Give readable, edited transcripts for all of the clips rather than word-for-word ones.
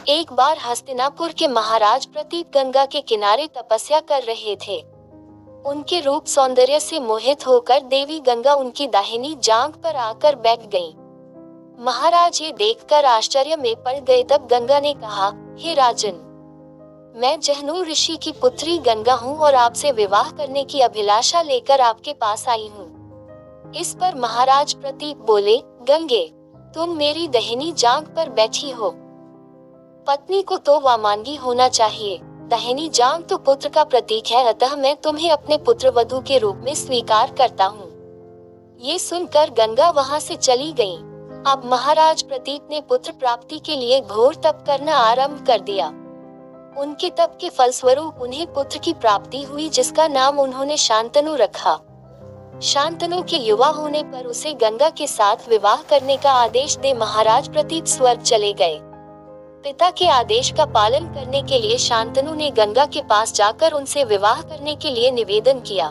एक बार हस्तिनापुर के महाराज प्रतीप गंगा के किनारे तपस्या कर रहे थे। उनके रूप सौंदर्य से मोहित होकर देवी गंगा उनकी दाहिनी जांघ पर आकर बैठ गईं। महाराज ये देखकर आश्चर्य में पड़ गए। तब गंगा ने कहा, हे राजन, मैं जहनु ऋषि की पुत्री गंगा हूँ और आपसे विवाह करने की अभिलाषा लेकर आपके पास आई हूँ। इस पर महाराज प्रतीप बोले, गंगे, तुम मेरी दाहिनी जांघ पर बैठी हो। पत्नी को तो वामांगी होना चाहिए। दाहिनी जांघ तो पुत्र का प्रतीक है, अतः मैं तुम्हें अपने पुत्र वधू के रूप में स्वीकार करता हूँ। ये सुनकर गंगा वहाँ से चली गई। अब महाराज प्रतीप ने पुत्र प्राप्ति के लिए घोर तप करना आरंभ कर दिया। उनके तप के फलस्वरूप उन्हें पुत्र की प्राप्ति हुई, जिसका नाम उन्होंने शांतनु रखा। शांतनु के युवा होने पर उसे गंगा के साथ विवाह करने का आदेश दे महाराज प्रतीप स्वर्ग चले गए। पिता के आदेश का पालन करने के लिए शांतनु ने गंगा के पास जाकर उनसे विवाह करने के लिए निवेदन किया।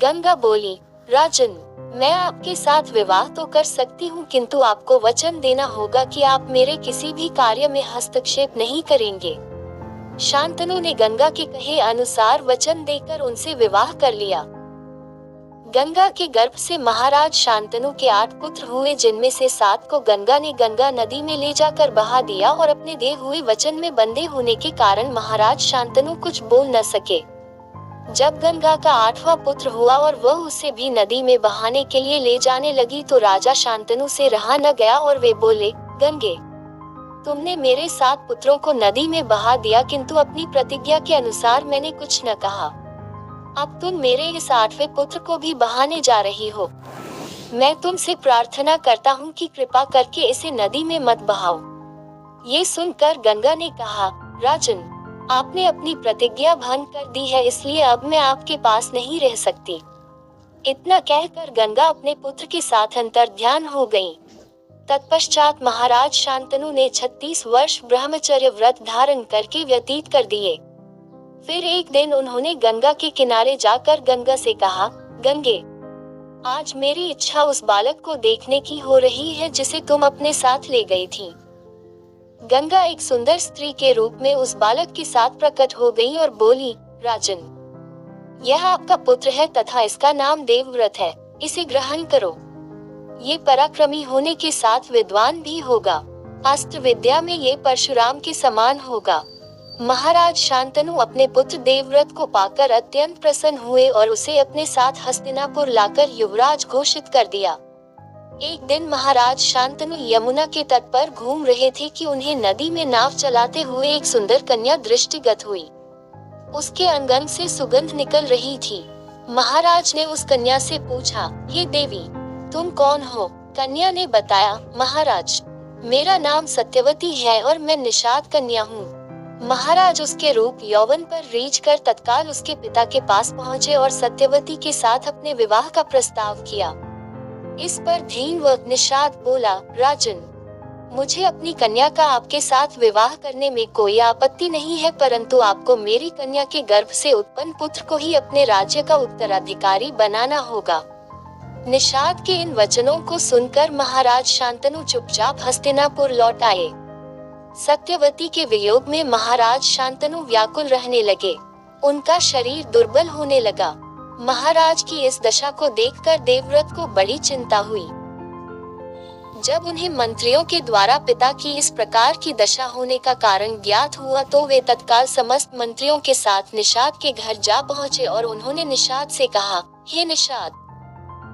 गंगा बोली, राजन, मैं आपके साथ विवाह तो कर सकती हूँ, किंतु आपको वचन देना होगा कि आप मेरे किसी भी कार्य में हस्तक्षेप नहीं करेंगे। शांतनु ने गंगा के कहे अनुसार वचन देकर उनसे विवाह कर लिया। गंगा के गर्भ से महाराज शांतनु के 8 पुत्र हुए, जिनमें से 7 को गंगा ने गंगा नदी में ले जाकर बहा दिया और अपने दिए हुए वचन में बंधे होने के कारण महाराज शांतनु कुछ बोल न सके। जब गंगा का 8वां पुत्र हुआ और वह उसे भी नदी में बहाने के लिए ले जाने लगी तो राजा शांतनु से रहा न गया और वे बोले, गंगे, तुमने मेरे 7 पुत्रों को नदी में बहा दिया, किंतु अपनी प्रतिज्ञा के अनुसार मैंने कुछ न कहा। अब तुम मेरे इस 8वें पुत्र को भी बहाने जा रही हो। मैं तुमसे प्रार्थना करता हूँ कि कृपा करके इसे नदी में मत बहाओ। ये सुनकर गंगा ने कहा, राजन, आपने अपनी प्रतिज्ञा भंग कर दी है, इसलिए अब मैं आपके पास नहीं रह सकती। इतना कहकर गंगा अपने पुत्र के साथ अंतर्ध्यान हो गईं। तत्पश्चात महाराज शांतनु ने 36 वर्ष ब्रह्मचर्य व्रत धारण करके व्यतीत कर दिए। फिर एक दिन उन्होंने गंगा के किनारे जाकर गंगा से कहा, गंगे, आज मेरी इच्छा उस बालक को देखने की हो रही है जिसे तुम अपने साथ ले गई थी। गंगा एक सुंदर स्त्री के रूप में उस बालक के साथ प्रकट हो गई और बोली, राजन, यह आपका पुत्र है तथा इसका नाम देवव्रत है, इसे ग्रहण करो। ये पराक्रमी होने के साथ विद्वान भी होगा। अस्त्र विद्या में ये परशुराम के समान होगा। महाराज शांतनु अपने पुत्र देवव्रत को पाकर अत्यंत प्रसन्न हुए और उसे अपने साथ हस्तिनापुर लाकर युवराज घोषित कर दिया। एक दिन महाराज शांतनु यमुना के तट पर घूम रहे थे कि उन्हें नदी में नाव चलाते हुए एक सुंदर कन्या दृष्टिगत हुई। उसके अंगन से सुगंध निकल रही थी। महाराज ने उस कन्या से पूछा, हे देवी, तुम कौन हो? कन्या ने बताया, महाराज, मेरा नाम सत्यवती है और मैं निषाद कन्या हूँ। महाराज उसके रूप यौवन पर रीझ कर तत्काल उसके पिता के पास पहुँचे और सत्यवती के साथ अपने विवाह का प्रस्ताव किया। इस पर धीन व निषाद बोला, राजन, मुझे अपनी कन्या का आपके साथ विवाह करने में कोई आपत्ति नहीं है, परंतु आपको मेरी कन्या के गर्भ से उत्पन्न पुत्र को ही अपने राज्य का उत्तराधिकारी बनाना होगा। निषाद के इन वचनों को सुनकर महाराज शांतनु चुपचाप हस्तिनापुर लौट आए। सत्यवती के वियोग में महाराज शांतनु व्याकुल रहने लगे। उनका शरीर दुर्बल होने लगा। महाराज की इस दशा को देखकर देवव्रत को बड़ी चिंता हुई। जब उन्हें मंत्रियों के द्वारा पिता की इस प्रकार की दशा होने का कारण ज्ञात हुआ तो वे तत्काल समस्त मंत्रियों के साथ निषाद के घर जा पहुँचे और उन्होंने निषाद से कहा, हे निषाद,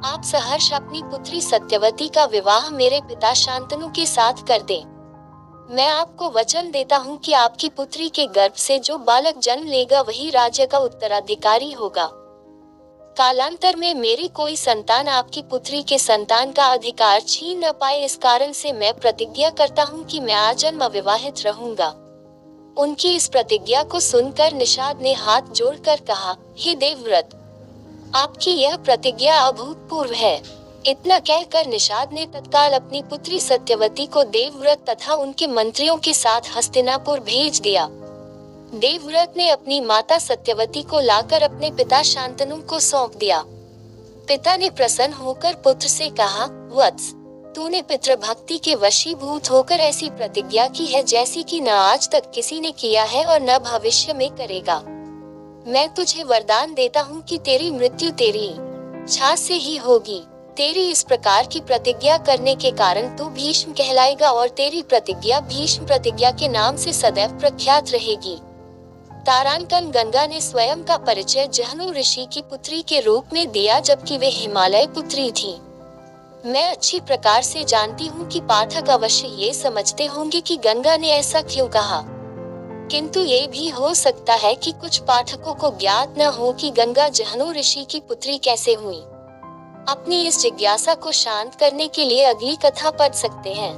आप सहर्ष अपनी पुत्री सत्यवती का विवाह मेरे पिता शांतनु के साथ कर दें। मैं आपको वचन देता हूँ कि आपकी पुत्री के गर्भ से जो बालक जन्म लेगा वही राज्य का उत्तराधिकारी होगा। कालांतर में मेरी कोई संतान आपकी पुत्री के संतान का अधिकार छीन न पाए, इस कारण से मैं प्रतिज्ञा करता हूँ कि मैं आजन्म अविवाहित रहूंगा। उनकी इस प्रतिज्ञा को सुनकर निषाद ने हाथ जोड़कर कहा, हे देवव्रत, आपकी यह प्रतिज्ञा अभूतपूर्व है। इतना कहकर निषाद ने तत्काल अपनी पुत्री सत्यवती को देवव्रत तथा उनके मंत्रियों के साथ हस्तिनापुर भेज दिया। देवव्रत ने अपनी माता सत्यवती को लाकर अपने पिता शांतनु को सौंप दिया। पिता ने प्रसन्न होकर पुत्र से कहा, वत्स, तूने पितृभक्ति के वशीभूत होकर ऐसी प्रतिज्ञा की है जैसी कि न आज तक किसी ने किया है और न भविष्य में करेगा। मैं तुझे वरदान देता हूँ कि तेरी मृत्यु तेरी इच्छा से ही होगी। तेरी इस प्रकार की प्रतिज्ञा करने के कारण तू भीष्म कहलाएगा और तेरी प्रतिज्ञा भीष्म प्रतिज्ञा के नाम से सदैव प्रख्यात रहेगी। तारांकन गंगा ने स्वयं का परिचय जहनु ऋषि की पुत्री के रूप में दिया, जबकि वे हिमालय पुत्री थी। मैं अच्छी प्रकार से जानती हूँ कि पाठक अवश्य ये समझते होंगे कि गंगा ने ऐसा क्यों कहा, किंतु ये भी हो सकता है कि कुछ पाठकों को ज्ञात न हो कि गंगा जहनु ऋषि की पुत्री कैसे हुई। अपनी इस जिज्ञासा को शांत करने के लिए अगली कथा पढ़ सकते हैं।